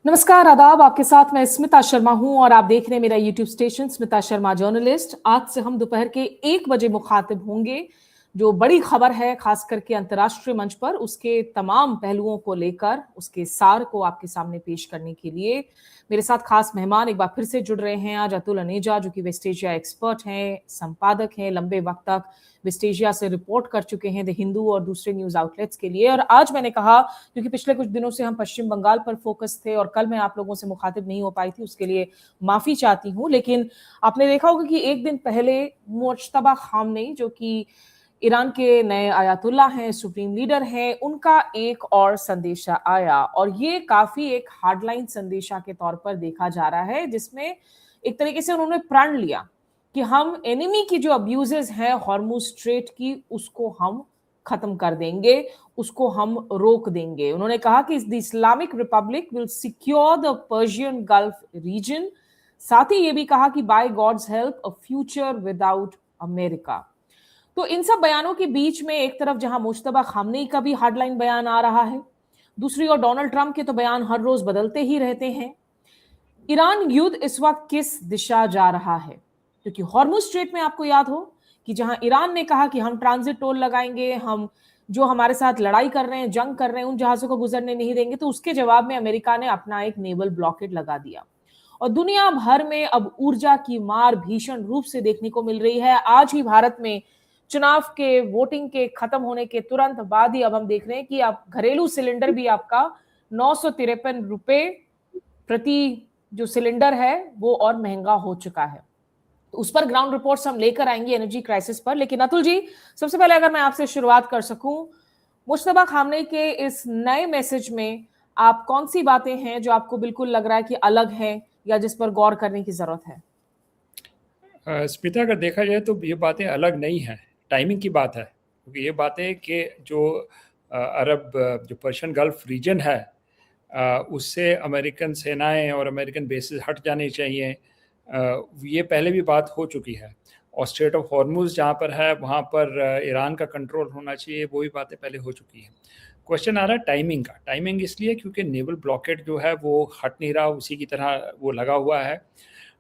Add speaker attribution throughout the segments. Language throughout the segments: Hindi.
Speaker 1: नमस्कार, आदाब। आपके साथ मैं स्मिता शर्मा हूं और आप देख रहे हैं मेरा YouTube station Smita Sharma journalist. आज से हम दोपहर के 1 बजे मुखातिब होंगे। जो बड़ी खबर है, खास करके अंतर्राष्ट्रीय मंच पर, उसके तमाम पहलुओं को लेकर उसके सार को आपके सामने पेश करने के लिए मेरे साथ खास मेहमान एक बार फिर से जुड़ रहे हैं आज। अतुल अनेजा, जो कि वेस्ट एशिया एक्सपर्ट हैं, संपादक हैं, लंबे वक्त तक वेस्ट एशिया से रिपोर्ट कर चुके हैं द हिंदू और दूसरे न्यूज आउटलेट्स के लिए। और आज मैंने कहा, क्योंकि पिछले कुछ दिनों से हम पश्चिम बंगाल पर फोकस थे और कल मैं आप लोगों से मुखातिब नहीं हो पाई थी, उसके लिए माफी चाहती हूं। लेकिन आपने देखा होगा कि एक दिन पहले मुज्तबा खामनेई, जो कि ईरान के नए आयतुल्ला हैं, सुप्रीम लीडर हैं, उनका एक और संदेशा आया और ये काफी एक हार्डलाइन संदेशा के तौर पर देखा जा रहा है, जिसमें एक तरीके से उन्होंने प्रण लिया कि हम एनिमी की जो अब्यूजेस हैं हॉर्मुज स्ट्रेट की, उसको हम खत्म कर देंगे, उसको हम रोक देंगे। उन्होंने कहा कि the Islamic Republic will secure the Persian Gulf region. साथ ही ये भी कहा कि by God's help a future without America. तो इन सब बयानों के बीच में एक तरफ जहां मुज्तबा खामनेई का भी हार्डलाइन बयान आ रहा है, दूसरी ओर डोनाल्ड ट्रंप के तो बयान हर रोज बदलते ही रहते हैं। ईरान युद्ध इस वक्त किस दिशा जा रहा है? क्योंकि हॉर्मुज स्ट्रेट में आपको याद हो कि जहां ईरान ने कहा कि हम ट्रांजिट टोल लगाएंगे, हम जो हमारे साथ लड़ाई कर रहे हैं, जंग कर रहे हैं, उन जहाजों को गुजरने नहीं देंगे, तो उसके जवाब में अमेरिका ने अपना एक नेवल ब्लॉकेड लगा दिया। और दुनिया भर में अब ऊर्जा की मार भीषण रूप से देखने को मिल रही है। आज ही भारत में चुनाव के वोटिंग के खत्म होने के तुरंत बाद ही अब हम देख रहे हैं कि अब घरेलू सिलेंडर भी आपका 953 रुपए प्रति जो सिलेंडर है वो और महंगा हो चुका है। तो उस पर ग्राउंड रिपोर्ट्स हम लेकर आएंगे एनर्जी क्राइसिस पर। लेकिन अतुल जी, सबसे पहले अगर मैं आपसे शुरुआत कर सकूं, मुज्तबा खामनेई के इस नए मैसेज में आप कौन सी बातें हैं जो आपको बिल्कुल लग रहा है कि अलग है या जिस पर गौर करने की जरूरत है?
Speaker 2: स्मिता, अगर देखा जाए तो ये बातें अलग नहीं हैं, टाइमिंग की बात है। क्योंकि ये बातें कि जो अरब जो पर्शियन गल्फ रीजन है उससे अमेरिकन सेनाएं और अमेरिकन बेसिस हट जाने चाहिए, ये पहले भी बात हो चुकी है। और स्ट्रेट ऑफ हॉर्मुज जहाँ पर है वहाँ पर ईरान का कंट्रोल होना चाहिए, वो भी बातें पहले हो चुकी हैं। क्वेश्चन आ रहा है टाइमिंग का। टाइमिंग इसलिए क्योंकि नेवल ब्लॉकेड जो है वो हट नहीं रहा, उसी की तरह वो लगा हुआ है।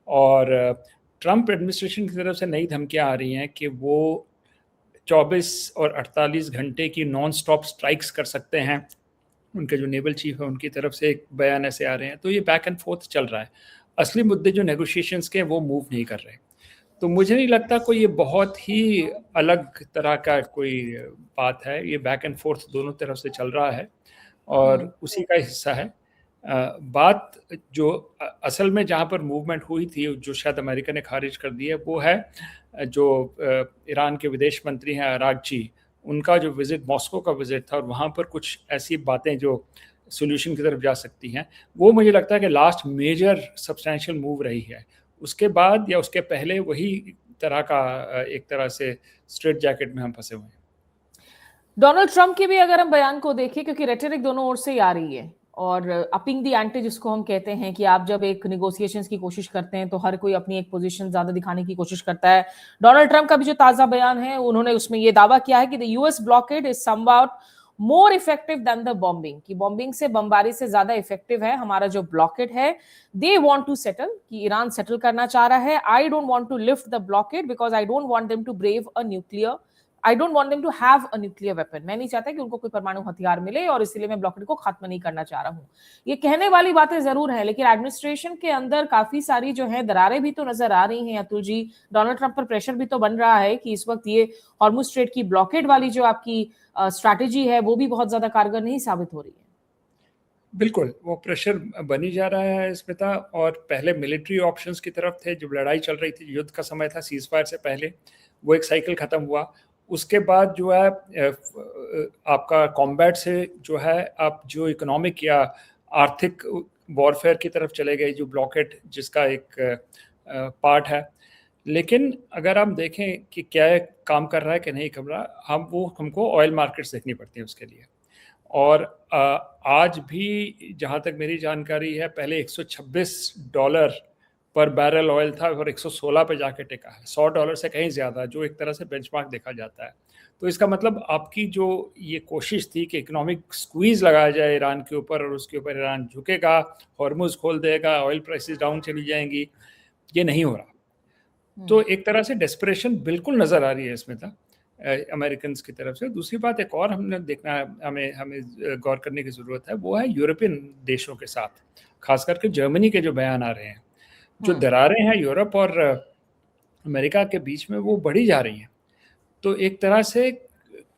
Speaker 2: और ट्रंप एडमिनिस्ट्रेशन की तरफ से नई धमकियां आ रही हैं कि वो 24 और 48 घंटे की नॉन स्टॉप स्ट्राइक्स कर सकते हैं। उनके जो नेवल चीफ है उनकी तरफ से एक बयान ऐसे आ रहे हैं। तो ये बैक एंड फोर्थ चल रहा है। असली मुद्दे जो नेगोशिएशंस के वो मूव नहीं कर रहे। तो मुझे नहीं लगता कोई ये बहुत ही अलग तरह का कोई बात है। ये बैक एंड फोर्थ दोनों तरफ से चल रहा है और उसी का हिस्सा है। बात जो असल में जहाँ पर मूवमेंट हुई थी, जो शायद अमेरिका ने खारिज कर दी है, वो है जो ईरान के विदेश मंत्री हैं अरागची, उनका जो विज़िट, मॉस्को का विज़िट था, और वहाँ पर कुछ ऐसी बातें जो सोल्यूशन की तरफ जा सकती हैं, वो मुझे लगता है कि लास्ट मेजर सब्सटैंशियल मूव रही है। उसके बाद या उसके पहले वही तरह का एक तरह से स्ट्रेट जैकेट में हम फंसे हुए हैं।
Speaker 1: डोनाल्ड ट्रंप के भी अगर हम बयान को देखें, क्योंकि रेटरिक दोनों ओर से ही आ रही है और अपिंग दी एंटी जिसको हम कहते हैं कि आप जब एक निगोशिएशंस की कोशिश करते हैं तो हर कोई अपनी एक पोजीशन ज्यादा दिखाने की कोशिश करता है। डोनाल्ड ट्रंप का भी जो ताजा बयान है, उन्होंने उसमें ये दावा किया है कि the US blockade is somewhat more effective than the bombing, की बॉम्बिंग से, बमबारी से ज्यादा इफेक्टिव है हमारा जो ब्लॉकेड है। दे वांट टू सेटल, कि ईरान सेटल करना चाह रहा है। I don't want to lift the blockade because I don't want them to brave a nuclear, I don't want them to have a nuclear weapon. मैं नहीं चाहता कि उनको कोई परमाणु हथियार मिले और इसलिए मैं ब्लॉकेड को खत्म नहीं करना चाह रहा हूं। ये कहने वाली बातें जरूर है, लेकिन एडमिनिस्ट्रेशन के अंदर काफी सारी जो है दरारें भी तो नजर आ रही हैं अतुल जी। डोनाल्ड ट्रंप पर प्रेशर भी तो बन रहा है कि इस वक्त ये हॉर्मुज स्ट्रेट की ब्लॉकेड वाली जो आपकी स्ट्रैटेजी है वो भी बहुत ज्यादा कारगर नहीं साबित हो रही है।
Speaker 2: बिल्कुल, वो प्रेशर बनी जा रहा है स्मिता। और पहले मिलिट्री ऑप्शंस की तरफ थे, जब लड़ाई चल रही थी, युद्ध का समय था, सीज फायर से पहले, वो एक साइकिल ख़त्म हुआ। उसके बाद जो है आपका कॉम्बैट से जो है आप जो इकोनॉमिक या आर्थिक वॉरफेयर की तरफ चले गए, जो ब्लॉकेड जिसका एक पार्ट है। लेकिन अगर हम देखें कि क्या काम कर रहा है कि नहीं कर रहा, हमको ऑयल मार्केट्स देखनी पड़ती हैं उसके लिए। और आज भी जहाँ तक मेरी जानकारी है, पहले $126 पर बैरल ऑयल था और 116 पे जाके टिका है, $100 से कहीं ज़्यादा, जो एक तरह से बेंचमार्क देखा जाता है। तो इसका मतलब आपकी जो ये कोशिश थी कि इकोनॉमिक स्क्वीज़ लगाया जाए ईरान के ऊपर और उसके ऊपर ईरान झुकेगा, हॉर्मुज़ खोल देगा, ऑयल प्राइसेस डाउन चली जाएंगी, ये नहीं हो रहा। तो एक तरह से डेस्परेशन बिल्कुल नज़र आ रही है इसमें था अमेरिकन की तरफ से। दूसरी बात एक और हमने देखना है, हमें हमें गौर करने की ज़रूरत है, वो है यूरोपियन देशों के साथ, खास करके जर्मनी के जो बयान आ रहे हैं, जो दरारें हैं यूरोप और अमेरिका के बीच में वो बढ़ी जा रही हैं। तो एक तरह से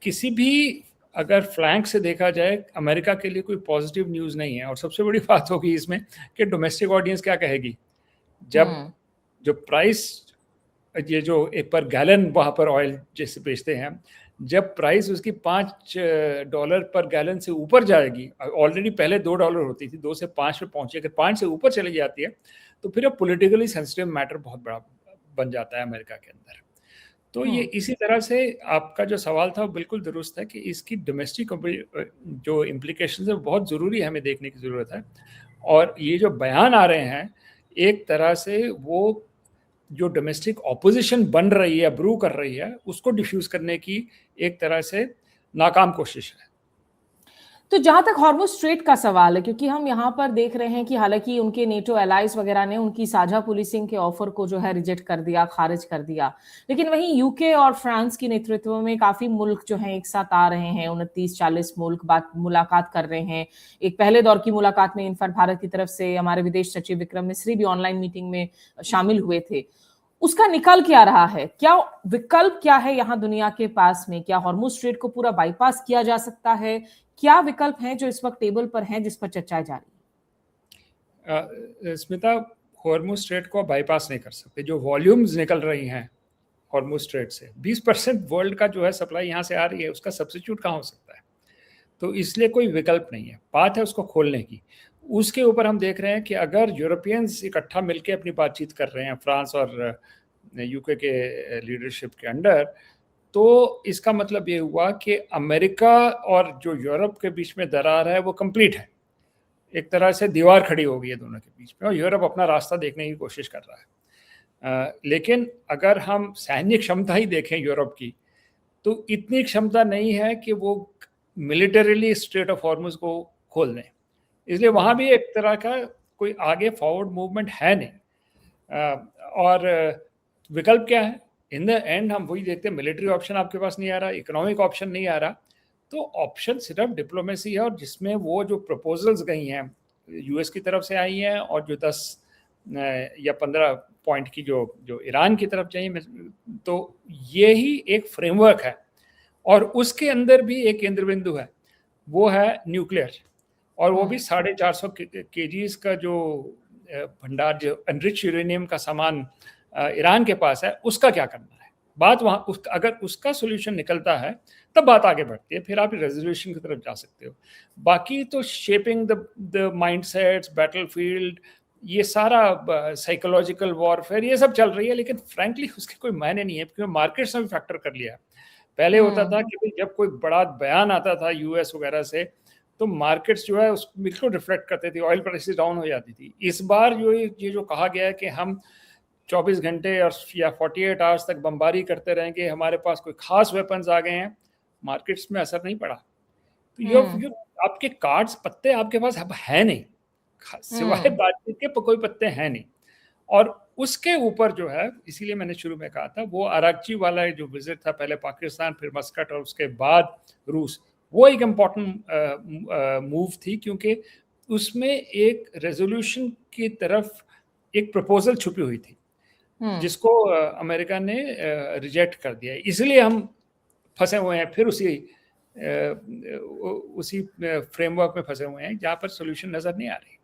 Speaker 2: किसी भी अगर फ्लैंक से देखा जाए अमेरिका के लिए कोई पॉजिटिव न्यूज़ नहीं है। और सबसे बड़ी बात होगी इसमें कि डोमेस्टिक ऑडियंस क्या कहेगी जब जो प्राइस, ये जो एक पर गैलन वहाँ पर ऑयल जैसे बेचते हैं, जब प्राइस उसकी $5 पर गैलन से ऊपर जाएगी, ऑलरेडी पहले $2 होती थी, 2 से 5 पे पहुंची, अगर 5 से ऊपर चली जाती है तो फिर अब पॉलिटिकली सेंसिटिव मैटर बहुत बड़ा बन जाता है अमेरिका के अंदर। तो ये इसी तरह से आपका जो सवाल था वो बिल्कुल दुरुस्त है कि इसकी डोमेस्टिक जो इम्प्लीकेशन है बहुत ज़रूरी है, हमें देखने की ज़रूरत है। और ये जो बयान आ रहे हैं एक तरह से वो जो डोमेस्टिक ऑपोजिशन बन रही है, ब्रू कर रही है, उसको डिफ्यूज करने की एक तरह से नाकाम कोशिश है।
Speaker 1: तो जहां तक हॉर्मुज स्ट्रेट का सवाल है, क्योंकि हम यहाँ पर देख रहे हैं कि हालांकि उनके नेटो एलाइज वगैरह ने उनकी साझा पुलिसिंग के ऑफर को जो है रिजेक्ट कर दिया, खारिज कर दिया, लेकिन वहीं यूके और फ्रांस के नेतृत्व में काफी मुल्क जो है एक साथ आ रहे हैं, 29-40 मुल्क बात मुलाकात कर रहे हैं। एक पहले दौर की मुलाकात में इनफैक्ट भारत की तरफ से हमारे विदेश सचिव विक्रम मिस्री भी ऑनलाइन मीटिंग में शामिल हुए थे। उसका निकल क्या रहा है? क्या विकल्प क्या है यहाँ दुनिया के पास में? क्या हॉर्मुज स्ट्रेट को पूरा बाईपास किया जा सकता है? क्या विकल्प हैं जो इस वक्त टेबल पर हैं जिस पर चर्चाएं जा रही
Speaker 2: है? स्मिता, हॉर्मुज स्ट्रेट को बाईपास नहीं कर सकते। जो वॉल्यूम्स निकल रही हैं हॉर्मुज स्ट्रेट से, 20% वर्ल्ड का जो है सप्लाई यहाँ से आ रही है, उसका सब्स्टिट्यूट कहाँ हो सकता है? तो इसलिए कोई विकल्प नहीं है, बात है उसको खोलने की। उसके ऊपर हम देख रहे हैं कि अगर यूरोपियंस इकट्ठा मिलकर अपनी बातचीत कर रहे हैं फ्रांस और यूके के लीडरशिप के अंडर, तो इसका मतलब ये हुआ कि अमेरिका और जो यूरोप के बीच में दरार है वो कंप्लीट है। एक तरह से दीवार खड़ी हो गई है दोनों के बीच में और यूरोप अपना रास्ता देखने की कोशिश कर रहा है। लेकिन अगर हम सैन्य क्षमता ही देखें यूरोप की, तो इतनी क्षमता नहीं है कि वो मिलिटरीली स्ट्रेट ऑफ हॉर्मुज को खोल दें। इसलिए वहाँ भी एक तरह का कोई आगे फॉरवर्ड मूवमेंट है नहीं। और विकल्प क्या है? इन द एंड हम वही देखते हैं, मिलिट्री ऑप्शन आपके पास नहीं आ रहा, इकोनॉमिक ऑप्शन नहीं आ रहा, तो ऑप्शन सिर्फ डिप्लोमेसी है। और जिसमें वो जो प्रपोजल्स गई हैं यूएस की तरफ से आई हैं और जो 10 या 15 पॉइंट की जो ईरान की तरफ चाहिए, तो ये ही एक फ्रेमवर्क है। और उसके अंदर भी एक केंद्र बिंदु है, वो है न्यूक्लियर। और वो भी 450 केजीज का जो भंडार, जो एनरिच यूरेनियम का सामान ईरान के पास है, उसका क्या करना है। बात वहाँ अगर उसका सोल्यूशन निकलता है तब बात आगे बढ़ती है, फिर आप रेजोल्यूशन की तरफ जा सकते हो। बाकी तो शेपिंग द माइंडसेट्स, बैटलफील्ड, ये सारा साइकोलॉजिकल वॉरफेयर, ये सब चल रही है। लेकिन फ्रैंकली उसके कोई मायने नहीं है, क्योंकि मार्केट्स ने भी फैक्टर कर लिया है। पहले होता था कि जब कोई बड़ा बयान आता था यूएस वगैरह से, तो मार्केट्स जो है उसको बिल्कुल रिफ्लेक्ट करते थे, ऑयल प्राइसेस डाउन हो जाती थी। इस बार ये जो कहा गया है कि हम 24 घंटे और या 48 आवर्स तक बमबारी करते रहेंगे, हमारे पास कोई खास वेपन्स आ गए हैं, मार्केट्स में असर नहीं पड़ा। तो ये आपके कार्ड्स, पत्ते आपके पास अब है नहीं, सिवाय बातचीत के कोई पत्ते हैं नहीं। और उसके ऊपर जो है, इसीलिए मैंने शुरू में कहा था, वो अराक्ची वाला जो विजिट था, पहले पाकिस्तान फिर मस्कट और उसके बाद रूस, वो एक इम्पॉर्टेंट मूव थी, क्योंकि उसमें एक रेजोल्यूशन की तरफ एक प्रपोजल छुपी हुई थी जिसको अमेरिका ने रिजेक्ट कर दिया। इसलिए हम फंसे हुए हैं, फिर उसी फ्रेमवर्क में फंसे हुए हैं जहाँ पर सोल्यूशन नजर नहीं आ रही।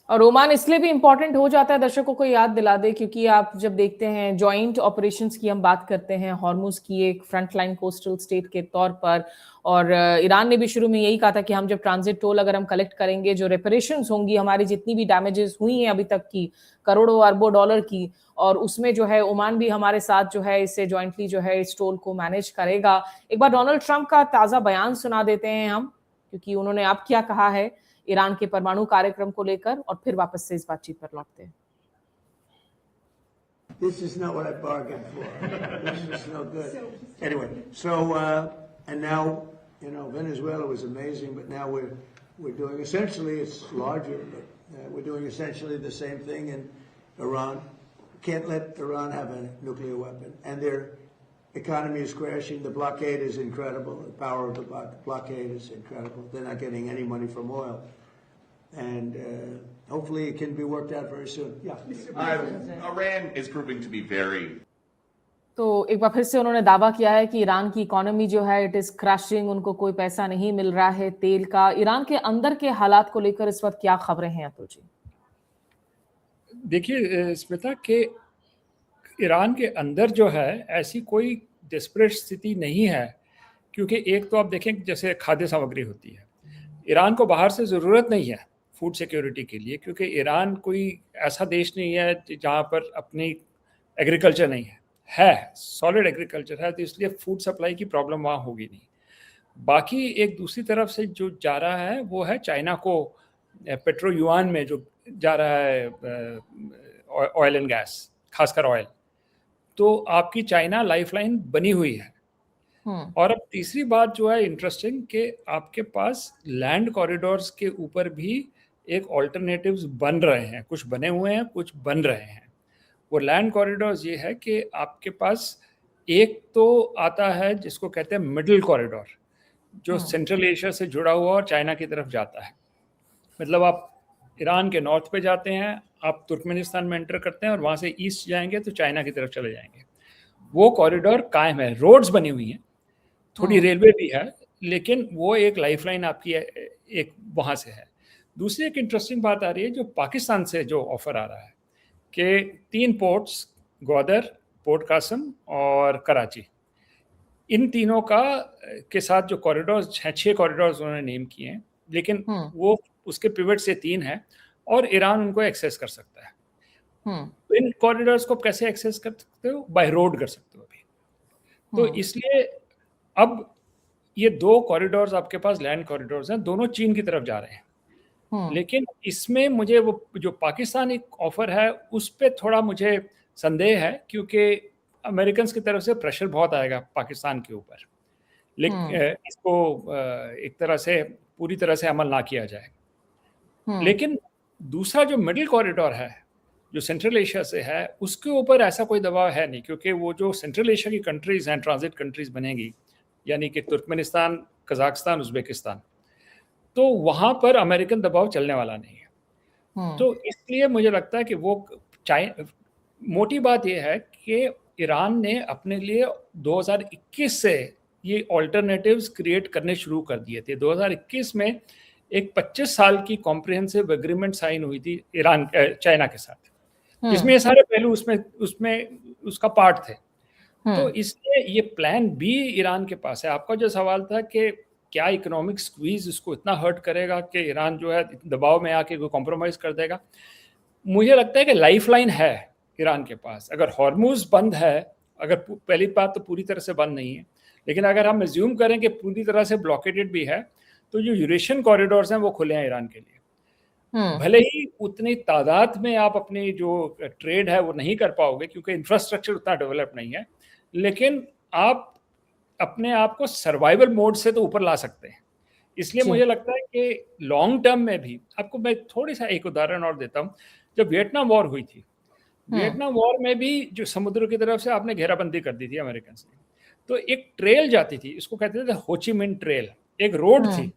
Speaker 1: और ओमान इसलिए भी इंपॉर्टेंट हो जाता है, दर्शकों को याद दिला दे, क्योंकि आप जब देखते हैं जॉइंट ऑपरेशंस की हम बात करते हैं, हॉर्मुज की एक फ्रंटलाइन कोस्टल स्टेट के तौर पर, और ईरान ने भी शुरू में यही कहा था कि हम जब ट्रांजिट टोल अगर हम कलेक्ट करेंगे, जो रेपरेशंस होंगी हमारी जितनी भी डैमेजेस हुई हैं अभी तक की, करोड़ों अरबों डॉलर की, और उसमें जो है ओमान भी हमारे साथ जो है इससे जॉइंटली जो है इस टोल को मैनेज करेगा। एक बार डोनाल्ड ट्रंप का ताजा बयान सुना देते हैं हम, क्योंकि उन्होंने अब क्या कहा है ईरान के परमाणु कार्यक्रम को लेकर, और फिर वापस से इस बातचीत पर लौटते हैं।
Speaker 3: This is not what I bargained for. This is no good. Anyway, so and now, you know, Venezuela was amazing, but now we're doing essentially, it's larger, but we're doing essentially the same thing in Iran. Can't let Iran have a nuclear weapon, and their economy is crashing. The blockade is incredible. The power of the blockade is incredible. They're not getting any money from oil, and hopefully it can be worked out very soon. Yeah.
Speaker 4: Iran is proving to be very.
Speaker 1: तो एक बार फिर से उन्होंने दावा किया है कि ईरान की इकोनॉमी जो है इट इज क्रशिंग, उनको कोई पैसा नहीं मिल रहा है तेल का। ईरान के अंदर के हालात को लेकर इस वक्त क्या खबरें हैं अतुल जी?
Speaker 2: देखिए स्मिता, के ईरान के अंदर जो है ऐसी कोई डेस्परेट स्थिति नहीं है, क्योंकि एक तो आप देखें जैसे खाद्य सामग्री होती है, ईरान को बाहर से ज़रूरत नहीं है फूड सिक्योरिटी के लिए, क्योंकि ईरान कोई ऐसा देश नहीं है जहाँ पर अपनी एग्रीकल्चर नहीं है सॉलिड एग्रीकल्चर है, तो इसलिए फूड सप्लाई की प्रॉब्लम वहाँ होगी नहीं। बाकी एक दूसरी तरफ से जो जा रहा है वो है चाइना को पेट्रो युआन में जो जा रहा है ऑयल एंड गैस, खासकर ऑयल, तो आपकी चाइना लाइफलाइन बनी हुई है। और अब तीसरी बात जो है इंटरेस्टिंग, कि आपके पास लैंड कॉरिडोर्स के ऊपर भी एक ऑल्टरनेटिव्स बन रहे हैं, कुछ बने हुए हैं, कुछ बन रहे हैं। वो लैंड कॉरिडोर्स ये है कि आपके पास एक तो आता है जिसको कहते हैं मिडिल कॉरिडोर, जो सेंट्रल एशिया से जुड़ा हुआ और चाइना की तरफ जाता है। मतलब आप ईरान के नॉर्थ पे जाते हैं, आप तुर्कमेनिस्तान में एंटर करते हैं और वहाँ से ईस्ट जाएंगे तो चाइना की तरफ चले जाएंगे। वो कॉरिडोर कायम है, रोड्स बनी हुई हैं, थोड़ी रेलवे भी है, लेकिन वो एक लाइफलाइन आपकी एक वहाँ से है। दूसरी एक इंटरेस्टिंग बात आ रही है जो पाकिस्तान से जो ऑफर आ रहा है कि 3 पोर्ट्स, ग्वादर, पोर्ट कासम और कराची, इन तीनों का के साथ जो कॉरिडोर्स हैं, 6 कॉरिडोर्स उन्होंने नेम किए हैं, लेकिन वो उसके पिवट से 3 है और ईरान उनको एक्सेस कर सकता है। तो इन कॉरिडोर्स को कैसे एक्सेस कर सकते हो? बाय रोड कर सकते हो अभी। तो इसलिए अब ये 2 कॉरिडोर्स आपके पास लैंड कॉरिडोर्स हैं, दोनों चीन की तरफ जा रहे हैं। लेकिन इसमें मुझे वो जो पाकिस्तान एक ऑफर है उस पर थोड़ा मुझे संदेह है, क्योंकि अमेरिकन की तरफ से प्रेशर बहुत आएगा पाकिस्तान के ऊपर, लेकिन इसको एक तरह से पूरी तरह से अमल ना किया जाए। लेकिन दूसरा जो मिडिल कॉरिडोर है जो सेंट्रल एशिया से है, उसके ऊपर ऐसा कोई दबाव है नहीं, क्योंकि वो जो सेंट्रल एशिया की कंट्रीज हैं, ट्रांजिट कंट्रीज बनेगी, यानी कि तुर्कमेनिस्तान, कजाकिस्तान, उज्बेकिस्तान, तो वहाँ पर अमेरिकन दबाव चलने वाला नहीं है। तो इसलिए मुझे लगता है कि वो मोटी बात यह है कि ईरान ने अपने लिए 2021 से ये ऑल्टरनेटिव्स क्रिएट करने शुरू कर दिए थे। 2021 में एक 25 साल की कॉम्प्रिहेंसिव एग्रीमेंट साइन हुई थी चाइना के साथ, जिसमें ये सारे पहलू उसमें उसका पार्ट थे। तो इसलिए ये प्लान बी ईरान के पास है। आपका जो सवाल था कि क्या इकोनॉमिक स्क्वीज इसको इतना हर्ट करेगा कि ईरान जो है दबाव में आके कोई कॉम्प्रोमाइज कर देगा, मुझे लगता है कि लाइफलाइन है ईरान के पास। अगर हॉर्मुज बंद है, अगर पहली बात तो पूरी तरह से बंद नहीं है, लेकिन अगर हम एज्यूम करें कि पूरी तरह से ब्लॉकेटेड भी है, तो जो यूरेशियन कॉरिडोर्स हैं वो खुले हैं ईरान के लिए। भले ही उतनी तादाद में आप अपनी जो ट्रेड है वो नहीं कर पाओगे क्योंकि इंफ्रास्ट्रक्चर उतना डेवलप नहीं है, लेकिन आप अपने आप को सर्वाइवल मोड से तो ऊपर ला सकते हैं। इसलिए मुझे लगता है कि लॉन्ग टर्म में भी, आपको मैं थोड़ी सा एक उदाहरण और देता हूँ। जब वियतनाम वॉर हुई थी, वियतनाम वॉर में भी जो समुद्र की तरफ से आपने घेराबंदी कर दी थी अमेरिकन से, तो एक ट्रेल जाती थी, इसको कहते थे होचिमिन ट्रेल, एक रोड थी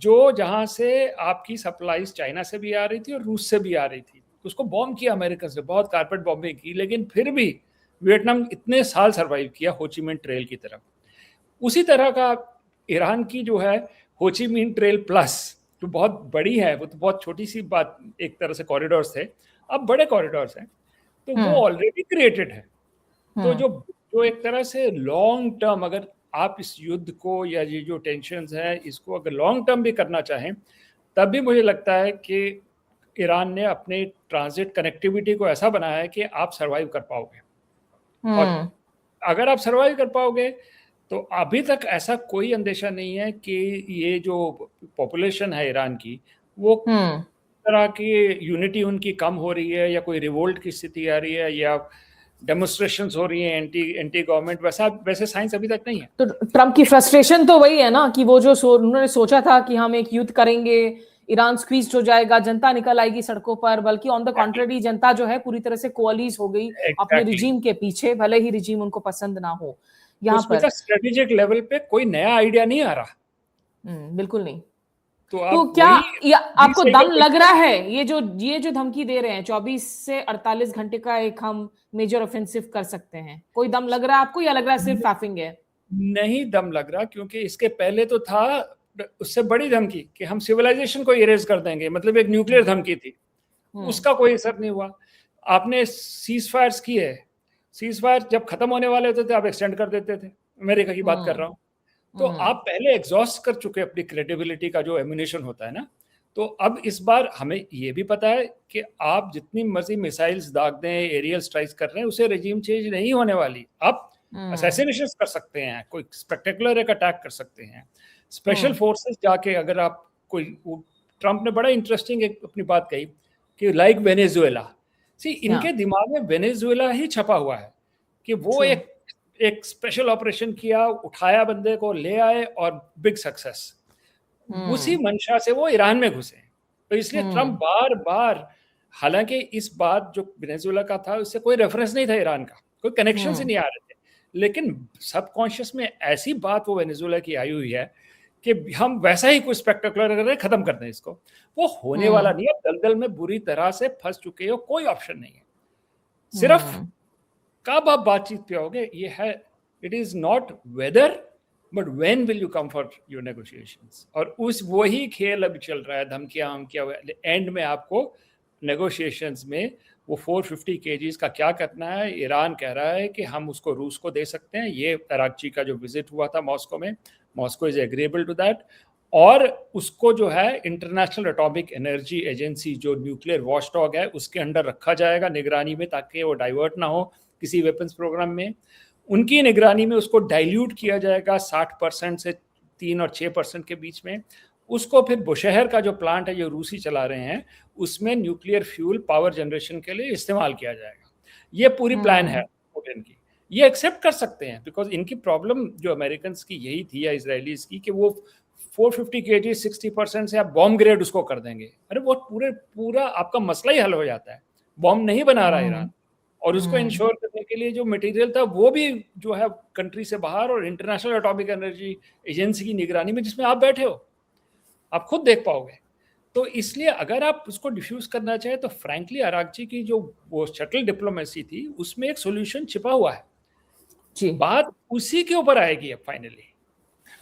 Speaker 2: जो जहाँ से आपकी सप्लाईज चाइना से भी आ रही थी और रूस से भी आ रही थी। उसको बॉम्ब किया अमेरिका से, बहुत कारपेट बॉम्बिंग की, लेकिन फिर भी वियतनाम इतने साल सर्वाइव किया होचिमिन ट्रेल की तरफ। उसी तरह का ईरान की जो है होचिमिन ट्रेल प्लस, जो बहुत बड़ी है, वो तो बहुत छोटी सी बात एक तरह से कॉरिडोर्स थे, अब बड़े कॉरिडोर्स हैं, तो वो ऑलरेडी क्रिएटेड है। तो जो एक तरह से लॉन्ग टर्म, अगर आप इस युद्ध को या ये जो टेंशन्स है इसको अगर लॉन्ग टर्म भी करना चाहें, तब भी मुझे लगता है कि ईरान ने अपने ट्रांजिट कनेक्टिविटी को ऐसा बनाया है कि आप सर्वाइव कर पाओगे। और अगर आप सर्वाइव कर पाओगे तो अभी तक ऐसा कोई अंदेशा नहीं है कि ये जो पॉपुलेशन है ईरान की, वो तरह की यूनिटी उनकी कम हो रही है या कोई रिवोल्ट की स्थिति आ रही है या डेमोन्स्ट्रेशंस हो रही हैं एंटी गवर्नमेंट, वैसे साइंस अभी तक नहीं है।
Speaker 1: तो ट्रम्प की फ्रस्ट्रेशन तो वही है ना कि वो जो उन्होंने सोचा था कि हम एक युद्ध करेंगे, ईरान स्क्वीज हो जाएगा, जनता निकल आएगी सड़कों पर, बल्कि ऑन द कॉन्ट्ररी जनता जो है पूरी तरह से कोअलाइज हो गई अपने
Speaker 2: Exactly.
Speaker 1: रिजीम के पीछे, भले ही रिजीम उनको पसंद ना हो। यहाँ
Speaker 2: उसमें
Speaker 1: पर
Speaker 2: स्ट्रेटेजिक लेवल पे कोई नया आइडिया नहीं आ रहा।
Speaker 1: बिल्कुल नहीं।
Speaker 2: तो
Speaker 1: तो
Speaker 2: आप
Speaker 1: क्या
Speaker 2: वही
Speaker 1: आपको
Speaker 2: सही
Speaker 1: दम
Speaker 2: कर
Speaker 1: लग रहा है ये जो धमकी दे रहे हैं 24 से 48 घंटे का एक हम मेजर ऑफेंसिव कर सकते हैं, कोई दम लग रहा है आपको या लग रहा है सिर्फ फैफिंग है?
Speaker 2: नहीं दम लग रहा, क्योंकि इसके पहले तो था उससे बड़ी धमकी कि हम सिविलाइजेशन को इरेज कर देंगे, मतलब एक न्यूक्लियर धमकी थी, उसका कोई असर नहीं हुआ। आपने सीज फायर्स किए, सीज फायर जब खत्म होने वाले होते थे आप एक्सटेंड कर देते थे, अमेरिका की बात कर रहा हूँ। तो आप पहले एग्जॉस्ट कर चुके अपनी क्रेडिबिलिटी का जो एम्यूनेशन होता है ना। तो अब इस बार हमें ये भी पता है कि आप जितनी मर्जी मिसाइल्स दाग दें, एरियल स्ट्राइक्स कर रहे हैं, उसे रेजिम चेंज नहीं होने वाली। आप असैसिनेशन कर सकते हैं, कोई स्पेक्टेकुलर एक अटैक कर सकते हैं, स्पेशल फोर्सेस जाके, अगर आप कोई ट्रम्प ने बड़ा इंटरेस्टिंग एक अपनी बात कही कि लाइक वेनेजुएला, इनके दिमाग में वेनेजुएला ही छपा हुआ है कि वो एक स्पेशल ऑपरेशन किया, उठाया बंदे को, ले आए और बिग सक्सेस। उसी मंशा से वो ईरान में घुसे। तो इसलिए ट्रम्प बार बार, हालांकि इस बात जो वेनेजुएला का था उससे कोई रेफरेंस नहीं था ईरान का, कोई कनेक्शन से नहीं आ रहे थे, लेकिन सबकॉन्शियस में ऐसी बात वो वेनेजुएला की आई हुई है कि हम वैसा ही कुछ स्पेक्टेकुलर कर रहे, खत्म कर दें इसको। वो होने वाला नहीं है, दलदल में बुरी तरह से फंस चुके हो, कोई ऑप्शन नहीं है। सिर्फ कब आप बातचीत पे आओगे ये है, it is not whether but when will you come for your negotiations. और उस वही खेल अभी चल रहा है, धमकियां एंड में आपको नेगोशिएशंस में वो 450 kgs का क्या करना है। ईरान कह रहा है कि हम उसको रूस को दे सकते हैं। ये अरागची का जो विजिट हुआ था मॉस्को में, Moscow is agreeable to that. और उसको जो है इंटरनेशनल एटॉमिक एनर्जी एजेंसी, जो न्यूक्लियर वॉचडॉग है, उसके अंडर रखा जाएगा निगरानी में, ताकि वो डाइवर्ट ना हो किसी वेपन्स प्रोग्राम में। उनकी निगरानी में उसको डाइल्यूट किया जाएगा 60% से 3 और 6% के बीच में। उसको फिर बुशहर का जो प्लांट है जो रूसी चला रहे हैं, उसमें न्यूक्लियर फ्यूल पावर जनरेशन के लिए इस्तेमाल किया जाएगा। ये पूरी प्लान है पुतिन की। ये एक्सेप्ट कर सकते हैं बिकॉज इनकी प्रॉब्लम जो अमेरिकन की यही थी या इसराइलीज की कि वो 450 kg 60% से आप बॉम्ब ग्रेड उसको कर देंगे। अरे वो पूरा आपका मसला ही हल हो जाता है। बॉम्ब नहीं बना रहा ईरान, और उसको इंश्योर करने के लिए जो मटेरियल था वो भी जो है कंट्री से बाहर, और इंटरनेशनल एटॉमिक एनर्जी एजेंसी की निगरानी में, जिसमें आप बैठे हो, आप खुद देख पाओगे। तो इसलिए अगर आप उसको डिफ्यूज करना चाहे तो फ्रैंकली अरागची की जो वो शटल डिप्लोमेसी थी उसमें एक सॉल्यूशन छिपा हुआ है जी। बात उसी के ऊपर आएगी अब फाइनली।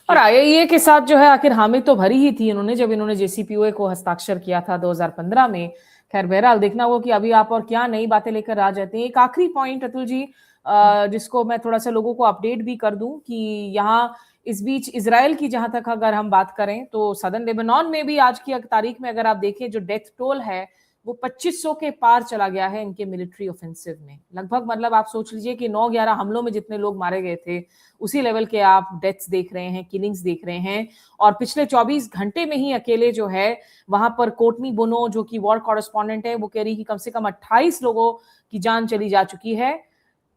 Speaker 1: और आईएईए के साथ जो है आखिर हामी तो भरी ही थी इन्होंने, जब इन्होंने जेसीपीओए को हस्ताक्षर किया था 2015 में। खैर बहरहाल देखना होगा कि अभी आप और क्या नई बातें लेकर आ जाते हैं। एक आखिरी पॉइंट अतुल जी, जिसको मैं थोड़ा सा लोगों को अपडेट भी कर दूं कि यहाँ इस बीच इजराइल की जहां तक अगर हम बात करें तो सदर्न लेबनान में भी आज की तारीख में अगर आप देखें जो डेथ टोल है वो 2500 के पार चला गया है इनके मिलिट्री ऑफेंसिव में। लगभग मतलब आप सोच लीजिए कि 9-11 हमलों में जितने लोग मारे गए थे उसी लेवल के आप डेथ्स देख रहे हैं, किलिंग्स देख रहे हैं। और पिछले 24 घंटे में ही अकेले जो है वहां पर कोर्टनी बोनो जो कि वॉर कॉरेस्पॉन्डेंट है वो कह रही कि कम से कम 28 लोगों की जान चली जा चुकी है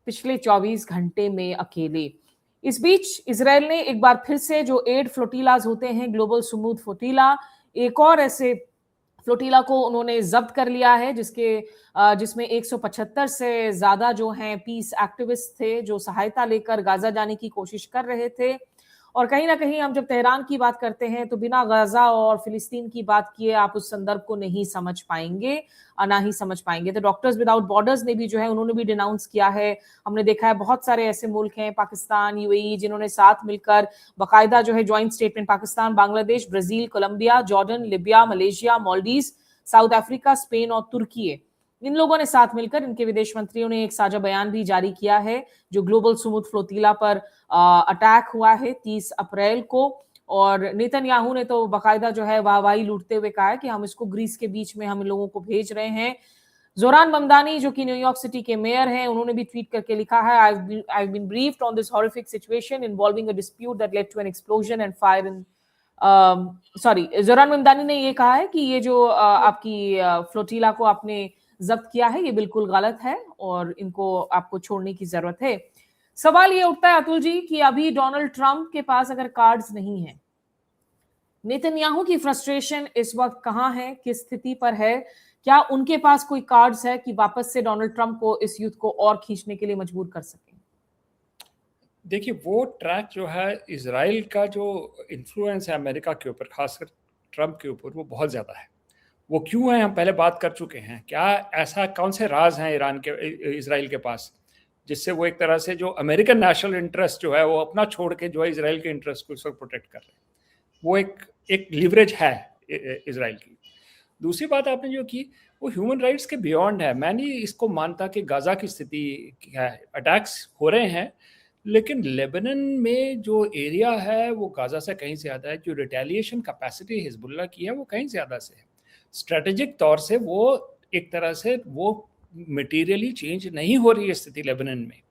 Speaker 1: पिछले 24 घंटे में अकेले। इस बीच इसराइल ने एक बार फिर से जो 8 फ्लोटिलाज होते हैं, ग्लोबल सुमूद फ्लोटिला, एक और ऐसे फ्लोटिला को उन्होंने जब्त कर लिया है जिसमें 175 से ज्यादा जो हैं पीस एक्टिविस्ट थे जो सहायता लेकर गाजा जाने की कोशिश कर रहे थे। और कहीं ना कहीं हम जब तेहरान की बात करते हैं तो बिना गाजा और फिलिस्तीन की बात किए आप उस संदर्भ को नहीं समझ पाएंगे, ना ही समझ पाएंगे। तो डॉक्टर्स विदाउट बॉर्डर्स ने भी जो है उन्होंने भी डिनाउंस किया है। हमने देखा है बहुत सारे ऐसे मुल्क हैं, पाकिस्तान, यूएई, जिन्होंने साथ मिलकर बाकायदा जो है joint statement, Pakistan, Bangladesh, Brazil, Colombia, Jordan, Libya, Malaysia, Maldives, South Africa, Spain और तुर्की, इन लोगों ने साथ मिलकर, इनके विदेश मंत्रियों ने एक साझा बयान भी जारी किया है जो ग्लोबल सुमूद फ्लोटिला पर अटैक हुआ है 30 अप्रैल को। और नेतन्याहू ने तो बाकायदा जो है वाहवाही लूटते हुए कहा है कि हम इसको ग्रीस के बीच में हम लोगों को भेज रहे हैं। जोरान ममदानी जो कि न्यूयॉर्क सिटी के मेयर हैं, उन्होंने भी ट्वीट करके लिखा है, I've been briefed on this horrific situation involving a dispute that led to an explosion and fire in जोरान ममदानी ने ये कहा है कि ये जो आपकी फ्लोटिला को आपने जब्त किया है, ये बिल्कुल गलत है और इनको आपको छोड़ने की जरूरत है। सवाल ये उठता है अतुल जी कि अभी डोनाल्ड ट्रंप के पास अगर कार्ड्स नहीं है, नेतन्याहू की फ्रस्ट्रेशन इस वक्त कहां है, किस स्थिति पर है? क्या उनके पास कोई कार्ड्स है कि वापस से डोनाल्ड ट्रंप को इस युद्ध को और खींचने के लिए मजबूर कर सकें?
Speaker 2: देखिए, वो ट्रैक जो है, इजराइल का जो इन्फ्लुएंस है अमेरिका के ऊपर, खासकर ट्रंप के ऊपर, वो बहुत ज़्यादा है। वो क्यों है, हम पहले बात कर चुके हैं। क्या ऐसा कौन से राज हैं इजराइल के पास, जिससे वो एक तरह से जो अमेरिकन नेशनल इंटरेस्ट जो है वो अपना छोड़ के जो है इजराइल के इंटरेस्ट को उस वक्त प्रोटेक्ट कर रहे हैं। वो एक लिवरेज है इजराइल की। दूसरी बात आपने जो की, वो ह्यूमन राइट्स के बियॉन्ड है। मैं नहीं इसको मानता कि गाजा की स्थिति है, अटैक्स हो रहे हैं, लेकिन लेबनान में जो एरिया है वो गाजा से कहीं ज़्यादा है। जो रिटेलिएशन कैपेसिटी हिजबुल्लाह की है वो कहीं ज़्यादा से है। स्ट्रेटेजिक तौर से वो एक तरह से वो मटीरियली चेंज नहीं हो रही है स्थिति लेबनान में,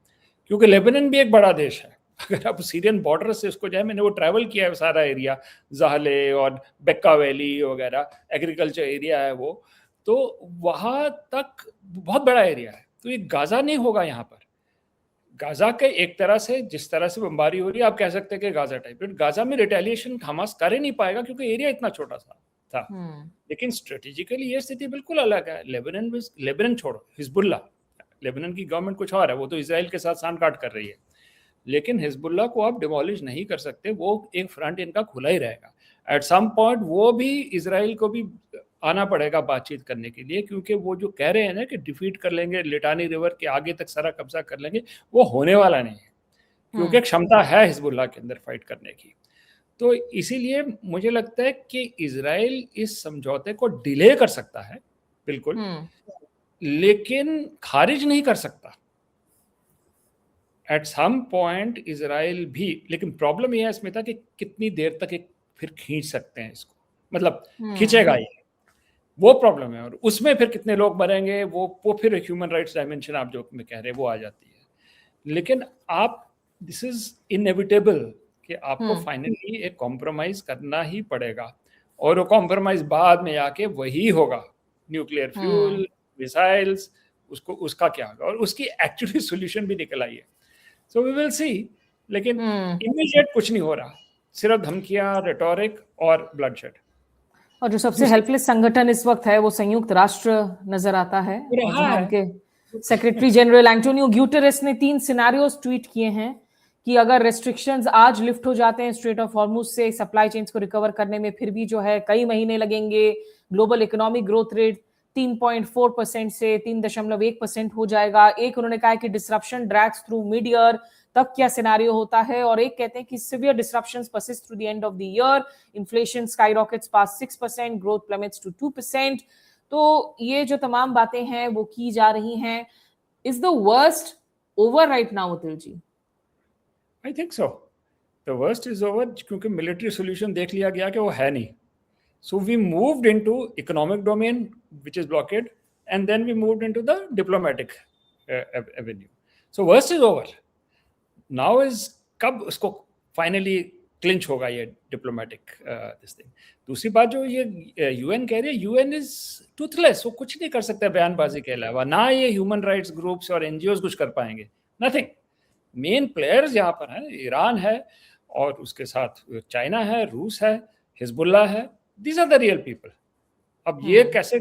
Speaker 2: क्योंकि लेबनान भी एक बड़ा देश है। अगर आप सीरियन बॉर्डर से उसको जाए, मैंने वो ट्रैवल किया है सारा एरिया, ज़ाहले और बेक्का वैली वगैरह, एग्रीकल्चर एरिया है वो, तो वहाँ तक बहुत बड़ा एरिया है। तो ये गाजा नहीं होगा यहाँ पर। गाजा के एक तरह से जिस तरह से बमबारी हो रही है, आप कह सकते हैं कि गाजा टाइप, बट गाजा में रिटेलिएशन हमास कर ही नहीं पाएगा क्योंकि एरिया इतना छोटा सा था। लेकिन स्ट्रेटेजिकली ये स्थिति बिल्कुल अलग है। लेबनान छोड़ो, हिजबुल्लाह, लेबनान की गवर्नमेंट कुछ और है, वो तो इजराइल के साथ सांठ काट कर रही है, लेकिन हिजबुल्लाह को आप डिमोलिश नहीं कर सकते। वो एक फ्रंट इनका खुला ही रहेगा। एट सम पॉइंट वो भी इजराइल को भी आना पड़ेगा बातचीत करने के लिए, क्योंकि वो जो कह रहे हैं ना कि डिफीट कर लेंगे, लिटानी रिवर के आगे तक सारा कब्जा कर लेंगे, वो होने वाला नहीं है, क्योंकि क्षमता है हिजबुल्लाह के अंदर फाइट करने की। तो इसीलिए मुझे लगता है कि इजराइल इस समझौते को डिले कर सकता है बिल्कुल, लेकिन खारिज नहीं कर सकता एट सम पॉइंट इजराइल भी। लेकिन प्रॉब्लम यह है स्मिता कि कितनी देर तक फिर खींच सकते हैं इसको, मतलब खींचेगा ये, वो प्रॉब्लम है। और उसमें फिर कितने लोग मरेंगे, वो फिर ह्यूमन राइट्स डायमेंशन आप जो कह रहे हैं वो आ जाती है। लेकिन आप, दिस इज इनएविटेबल कि आपको फाइनली एक कॉम्प्रोमाइज करना ही पड़ेगा, और वो कॉम्प्रोमाइज बाद में आके वही होगा, न्यूक्लियर फ्यूल, मिसाइल्स, उसका क्या होगा, और उसकी एक्चुअली सोल्यूशन भी निकल आई है। So we will see. लेकिन इमीडिएट कुछ नहीं हो रहा, सिर्फ धमकियां, रेटोरिक और ब्लडशेड।
Speaker 1: और जो सबसे हेल्पलेस संगठन इस वक्त है वो संयुक्त राष्ट्र नजर आता है, जहां उनके सेक्रेटरी जनरल एंटोनियो ग्यूटेरेस ने 3 सिनेरियोस ट्वीट किए हैं कि अगर रेस्ट्रिक्शंस आज लिफ्ट हो जाते हैं स्ट्रेट ऑफ हॉर्मुज से, सप्लाई चेन्स को रिकवर करने में फिर भी जो है कई महीने लगेंगे। ग्लोबल इकोनॉमिक ग्रोथ रेट 3.4% से 3.1% हो जाएगा। एक उन्होंने कहा कि disruption drags through mid year तक क्या सिनेरियो होता है, और एक कहते हैं कि severe disruptions persist through the end of the year, inflation skyrockets past 6%, growth plummets to 2%। तो ये जो तमाम बातें हैं वो की जा रही हैं। Is the worst over right now Atul ji?
Speaker 2: I think so, the worst is over, क्योंकि मिलिट्री सोल्यूशन देख लिया गया कि वो है नहीं। So we moved into economic domain, which is blockade, and then we moved into the diplomatic avenue. So worst is over. Now is कब उसको finally clinch होगा ये diplomatic this thing. दूसरी बात जो ये UN कह रही है, UN is toothless, वो कुछ नहीं कर सकता बयानबाजी के अलावा, ना ये ह्यूमन राइट्स ग्रुप्स और NGOs कुछ कर पाएंगे, nothing. मेन प्लेयर्स यहाँ पर हैं, ईरान है और उसके साथ चाइना है, रूस है, हिजबुल्लाह है, these are the real people. अब ये कैसे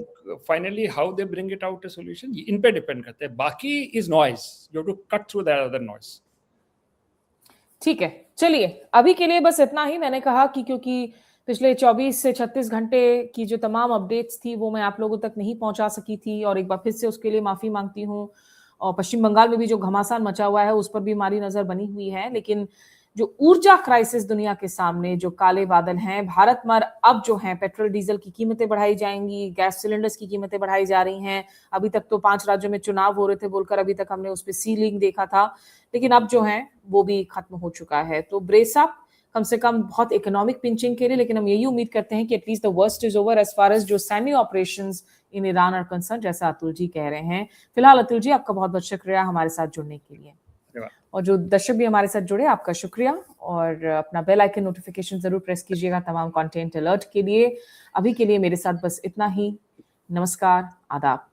Speaker 2: finally how they bring it out a solution, इन पे डिपेंड करते हैं। बाकी is noise, you have to cut through that other noise.
Speaker 1: ठीक है, चलिए अभी के लिए बस इतना ही। मैंने कहा कि क्योंकि पिछले 24 से 36 घंटे की जो तमाम अपडेट्स थी वो मैं आप लोगों तक नहीं पहुंचा सकी थी, और एक बार फिर से उसके लिए माफी मांगती हूँ। और पश्चिम बंगाल में भी जो घमासान मचा हुआ है उस पर भी हमारी नजर बनी हुई है, लेकिन जो ऊर्जा क्राइसिस दुनिया के सामने, जो काले बादल हैं, भारत में अब जो है पेट्रोल डीजल की कीमतें बढ़ाई जाएंगी, गैस सिलेंडर्स की कीमतें बढ़ाई जा रही हैं। अभी तक तो 5 राज्यों में चुनाव हो रहे थे बोलकर अभी तक हमने उस पर सीलिंग देखा था, लेकिन अब जो है वो भी खत्म हो चुका है। तो ब्रेस अप, कम से कम बहुत इकोनॉमिक पिंचिंग के लिए, लेकिन हम यही उम्मीद करते हैं कि at least the worst is over as far as जो सैन्य operations in Iran are concern, जैसा अतुल जी कह रहे हैं। फिलहाल अतुल जी आपका बहुत बहुत शुक्रिया हमारे साथ जुड़ने के लिए, और जो दर्शक भी हमारे साथ जुड़े आपका शुक्रिया। और अपना बेल आइकन नोटिफिकेशन जरूर प्रेस कीजिएगा तमाम कंटेंट अलर्ट के लिए। अभी के लिए मेरे साथ बस इतना ही। नमस्कार, आदाब।